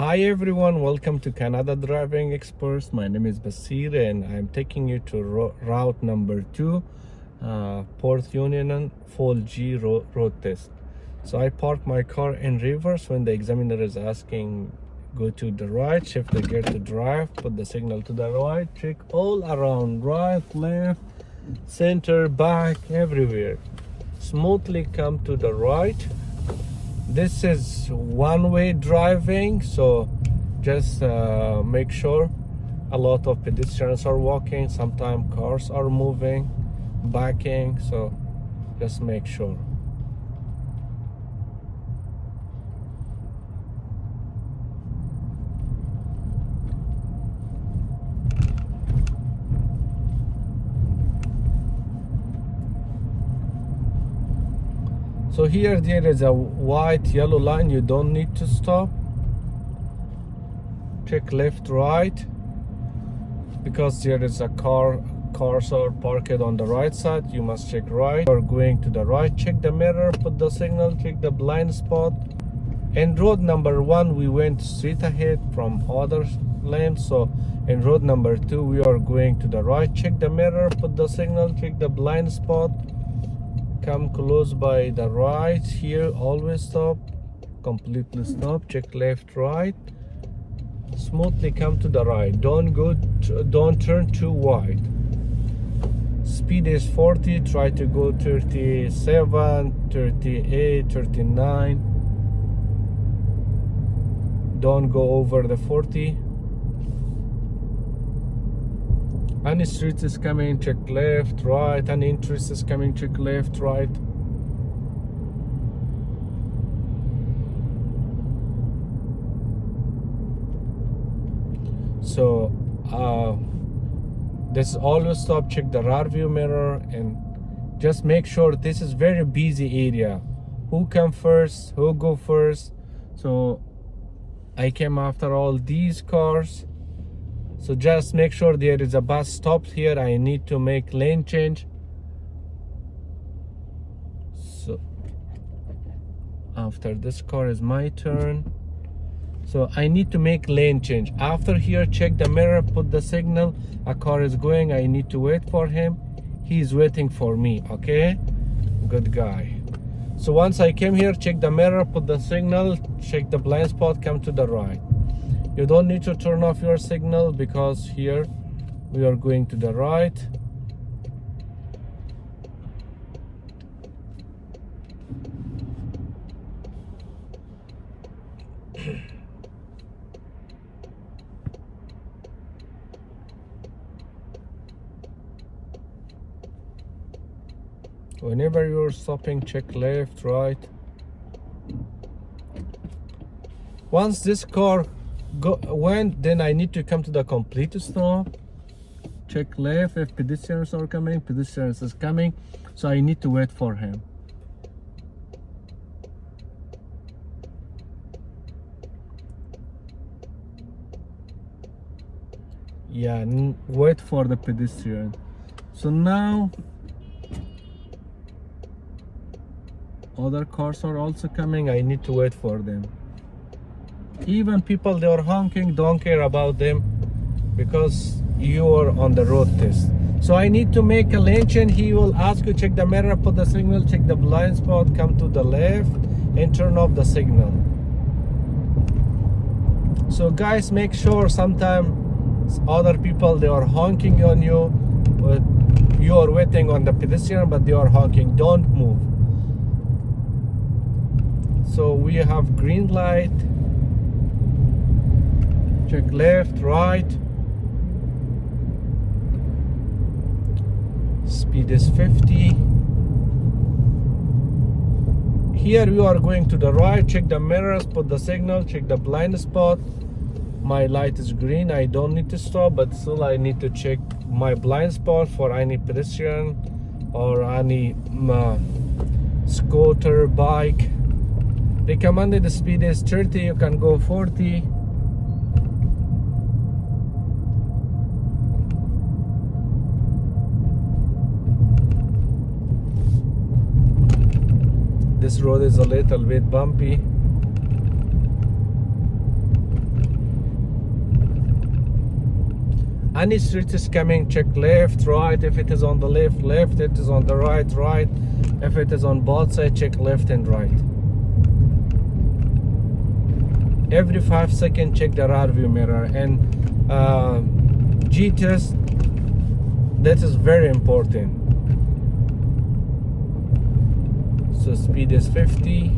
Hi everyone, welcome to Canada Driving Experts. My name is Basir and I'm taking you to route number 2, Port Union Full G road test. So I park my car in reverse. When the examiner is asking, go to the right, shift the gear to drive, put the signal to the right, check all around, right, left, center, back, everywhere. Smoothly come to the right. This is one-way driving, so just make sure. A lot of pedestrians are walking, sometimes cars are moving, backing, so just make sure. So here there is a white yellow line, you don't need to stop. Check left, right, because there is a cars are parked on the right side, you must check right. Or going to the right, check the mirror, put the signal, check the blind spot. In road number 1 we went straight ahead from other lane, so in road number 2 we are going to the right, check the mirror, put the signal, check the blind spot. Come close by the right here, always stop, completely stop, check left, right, smoothly come to the right, don't turn too wide. Speed is 40, try to go 37, 38, 39, don't go over the 40. Any street is coming, check left, right. Any interest is coming, check left, right. So this is always stop, check the rear view mirror, and just make sure this is very busy area. Who come first, who go first. So I came after all these cars. So just make sure there is a bus stops here. I need to make lane change. So after this car is my turn. So I need to make lane change. After here, check the mirror, put the signal. A car is going, I need to wait for him. He's waiting for me, okay? Good guy. So once I came here, check the mirror, put the signal, check the blind spot, come to the right. You don't need to turn off your signal because here we are going to the right. Whenever you're stopping, check left, right. Once this car went, then I need to come to the complete stop. Check left if pedestrians are coming. Pedestrians is coming, so I need to wait for him. Yeah, wait for the pedestrian. So now other cars are also coming, I need to wait for them. Even people they are honking, don't care about them because you are on the road test. So I need to make a lane change. He will ask you check the mirror, put the signal, check the blind spot, come to the left and turn off the signal. So guys, make sure sometimes other people they are honking on you, but you are waiting on the pedestrian but they are honking, don't move. So we have green light. Check left, right. Speed is 50. Here you are going to the right, check the mirrors, put the signal, check the blind spot. My light is green, I don't need to stop, but still I need to check my blind spot for any pedestrian or any scooter, bike. Recommended speed is 30, you can go 40. This road is a little bit bumpy. any street is coming, check left, right. If it is on the left, left. If it is on the right, right. If it is on both sides, check left and right. Every 5 seconds, check the rear view mirror. And G-test, that is very important. So speed is 50.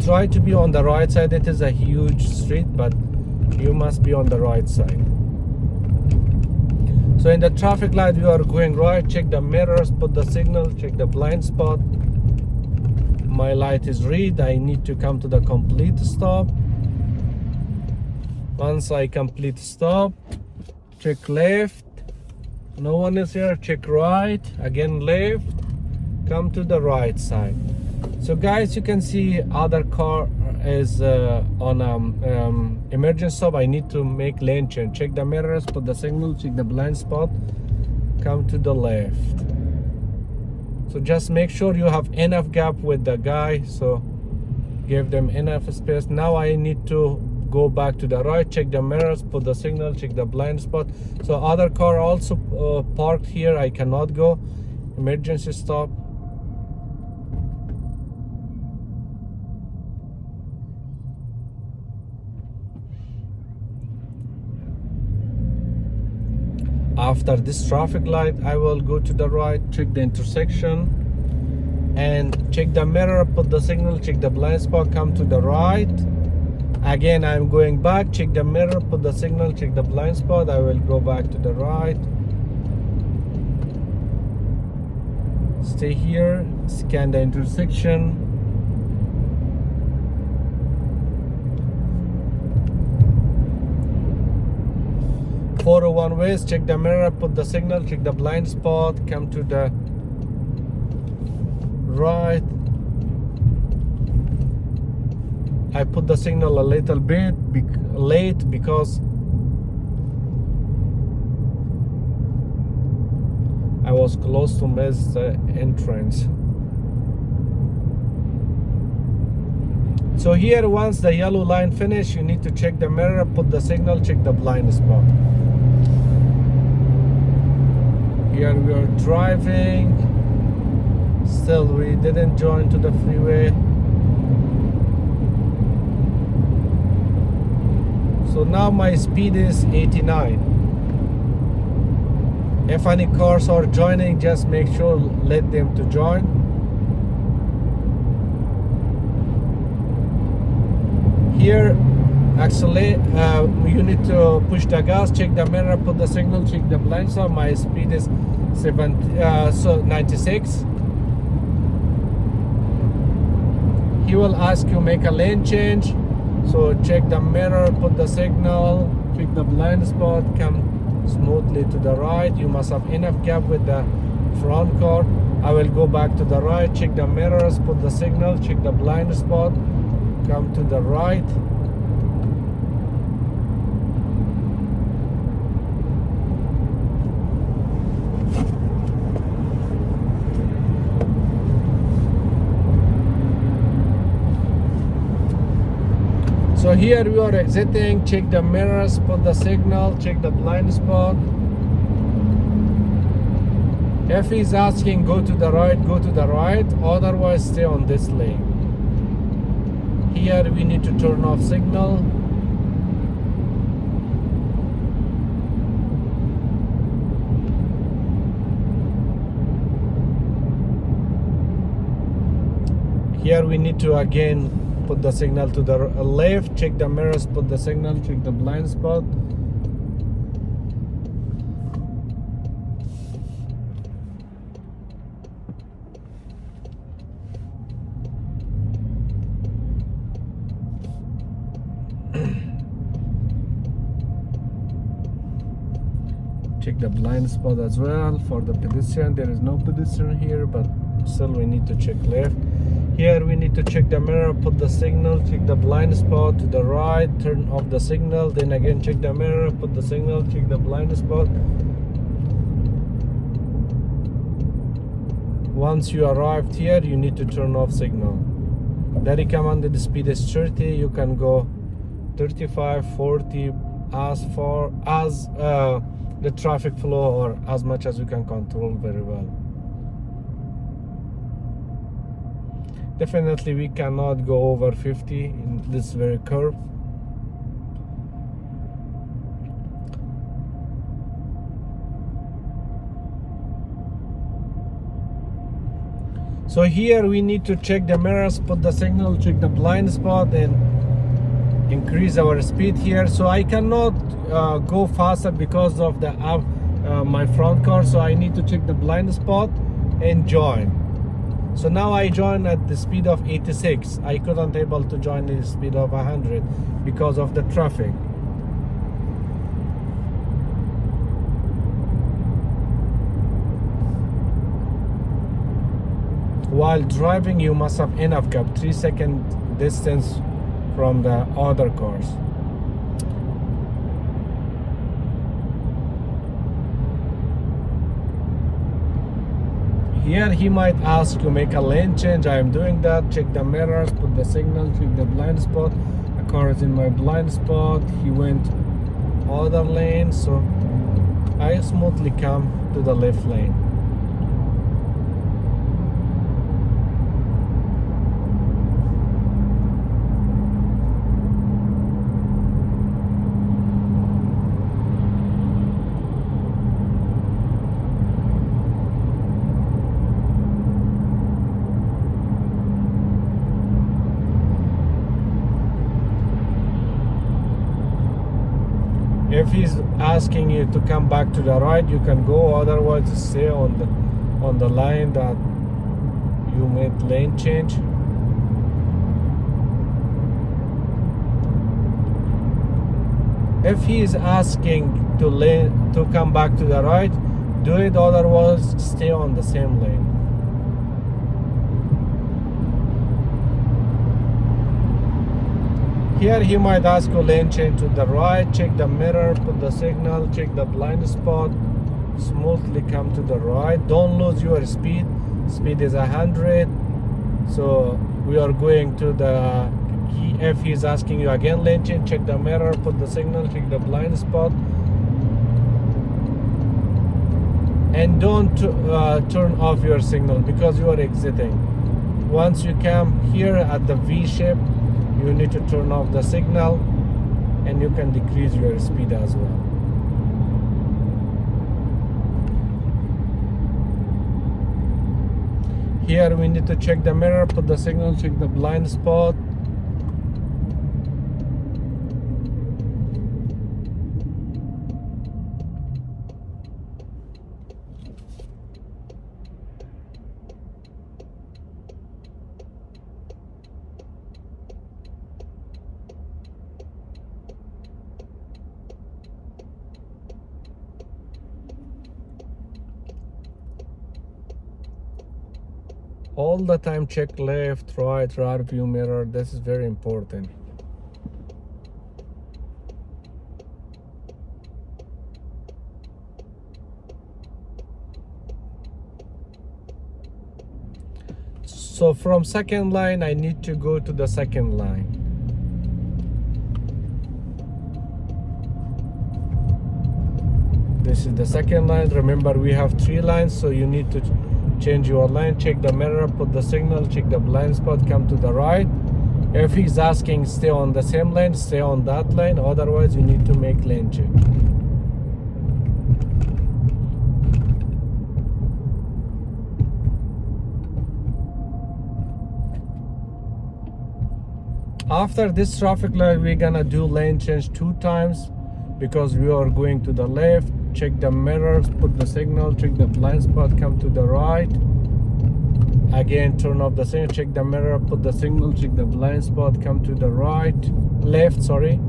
Try to be on the right side. It is a huge street, but you must be on the right side. So in the traffic light, you are going right. Check the mirrors, put the signal, check the blind spot. My light is red. I need to come to the complete stop. Once I complete stop, check left. No one is here. Check right. Again left. Come to the right side. So guys, you can see other car is on emergency stop. I need to make lane change. Check the mirrors, put the signal, check the blind spot, come to the left. So just make sure you have enough gap with the guy, so give them enough space. Now I need to go back to the right, check the mirrors, put the signal, check the blind spot. So other car also parked here. I cannot go. Emergency stop. After this traffic light, I will go to the right, check the intersection, and check the mirror, put the signal, check the blind spot, come to the right. Again, I'm going back, check the mirror, put the signal, check the blind spot. I will go back to the right. Stay here, scan the intersection. .401 west, check the mirror, put the signal, check the blind spot, come to the right. I put the signal a little bit late because I was close to miss the entrance. So here, once the yellow line finish, you need to check the mirror, put the signal, check the blind spot. Here we are driving. Still, we didn't join to the freeway. So now my speed is 89. If any cars are joining, just make sure let them to join. Here, actually, you need to push the gas, check the mirror, put the signal, check the blind spot. My speed is 96. He will ask you make a lane change. So check the mirror, put the signal, check the blind spot, come smoothly to the right. You must have enough gap with the front car. I will go back to the right, check the mirrors, put the signal, check the blind spot, come to the right. So here we are exiting, check the mirrors, put the signal, check the blind spot. If he's asking go to the right, go to the right, otherwise stay on this lane. Here we need to turn off signal. Here we need to again put the signal to the left, check the mirrors, put the signal, check the blind spot. Check the blind spot as well for the pedestrian. There is no pedestrian here, but still we need to check left. Here we need to check the mirror, put the signal, check the blind spot to the right, turn off the signal, then again check the mirror, put the signal, check the blind spot. Once you arrived here, you need to turn off signal. The recommended speed is 30. You can go 35, 40, as the traffic flow, or as much as you can control very well. Definitely we cannot go over 50 in this very curve. So here we need to check the mirrors, put the signal, check the blind spot, and increase our speed here. So I cannot go faster because of the my front car, so I need to check the blind spot and join. So now I join at the speed of 86. I couldn't able to join the speed of 100 because of the traffic. While driving, you must have enough gap, 3-second distance from the other cars. Here he might ask you make a lane change. I am doing that. Check the mirrors, put the signal, check the blind spot. A car is in my blind spot. He went other lane, so I smoothly come to the left lane. If he's asking you to come back to the right, you can go. Otherwise, stay on the line that you made lane change. If he is asking to come back to the right, do it. Otherwise, stay on the same lane. Here he might ask you lane change to the right, check the mirror, put the signal, check the blind spot, smoothly come to the right. Don't lose your speed. Speed is 100. So we are going to the, if he's asking you again lane change, check the mirror, put the signal, check the blind spot. And don't turn off your signal because you are exiting. Once you come here at the V shape, you need to turn off the signal, and you can decrease your speed as well. Here we need to check the mirror, put the signal, check the blind spot. All the time check left, right, rear view mirror. This is very important. So from second line, I need to go to the second line. This is the second line. Remember, we have 3 lines, so you need to change your line, check the mirror, put the signal, check the blind spot, come to the right. If he's asking stay on the same lane, stay on that lane. Otherwise, you need to make lane change. After this traffic light, we're gonna do lane change 2 times because we are going to the left. Check the mirrors, put the signal, check the blind spot, come to the right. Again, turn off the signal, check the mirror, put the signal, check the blind spot, come to the left, sorry.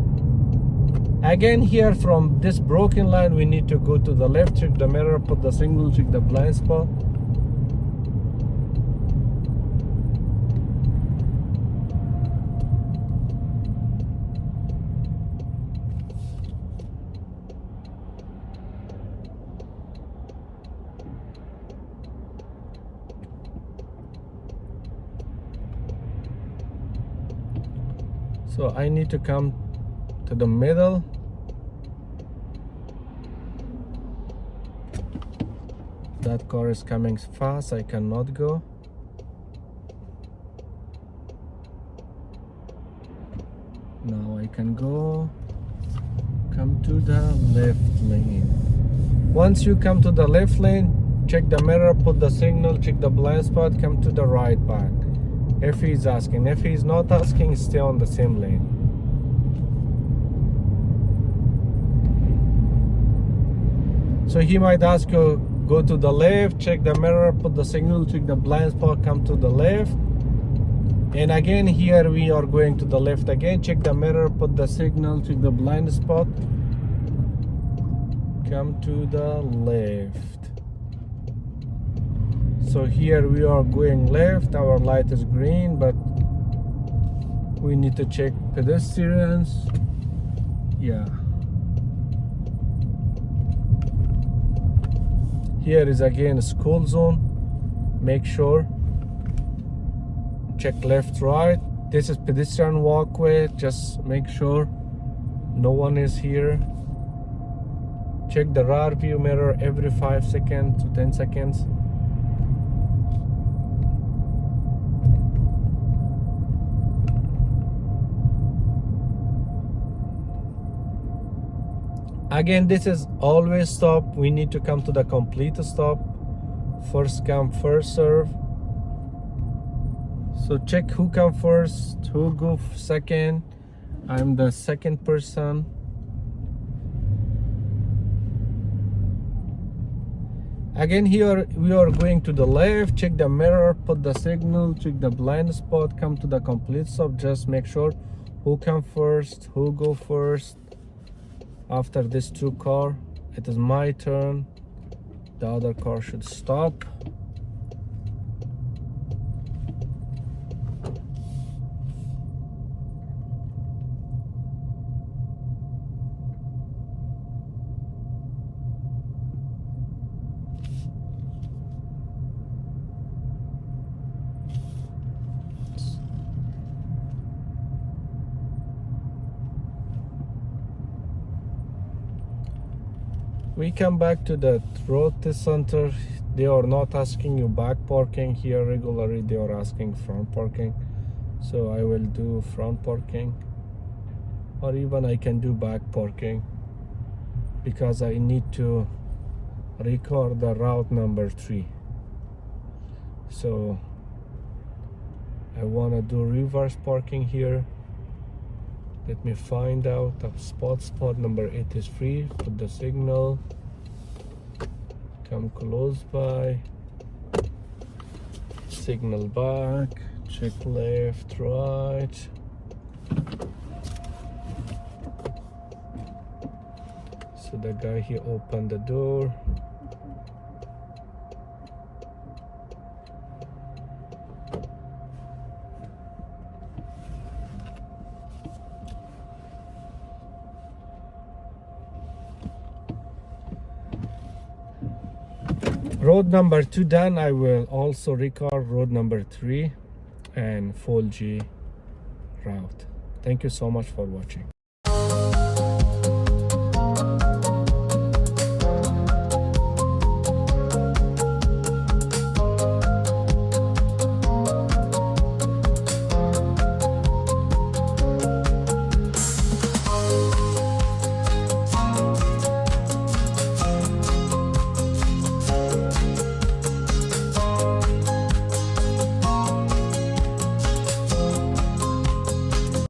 Again, here from this broken line, we need to go to the left, check the mirror, put the signal, check the blind spot. So I need to come to the middle that car is coming fast. I cannot go. Now I can go. Come to the left lane. Once you come to the left lane, check the mirror, put the signal, check the blind spot, come to the right back. If he's asking. If he's not asking, stay on the same lane. So he might ask you, go to the left, check the mirror, put the signal, check the blind spot, come to the left. And again, here we are going to the left again, check the mirror, put the signal, check the blind spot, come to the left. So here we are going left, our light is green, but we need to check pedestrians. Yeah. Here is again a school zone. Make sure, check left, right. This is pedestrian walkway. Just make sure no one is here. Check the rear view mirror every 5 seconds to 10 seconds. Again, this is always stop. We need to come to the complete stop. First come, first serve. So check who come first, who go second. I'm the second person. Again, here we are going to the left. Check the mirror, put the signal, check the blind spot, come to the complete stop. Just make sure who come first, who go first. After this two car, it is my turn. The other car should stop. We come back to the road test center. They are not asking you back parking here regularly. They are asking front parking. So I will do front parking, or even I can do back parking, because I need to record the route number 3. So I want to do reverse parking here. Let me find out the spot number 8 is free. Put the signal, come close by, signal back, check left, right. So the guy here opened the door. Road number 2 done. I will also record road number 3 and full G route. Thank you so much for watching.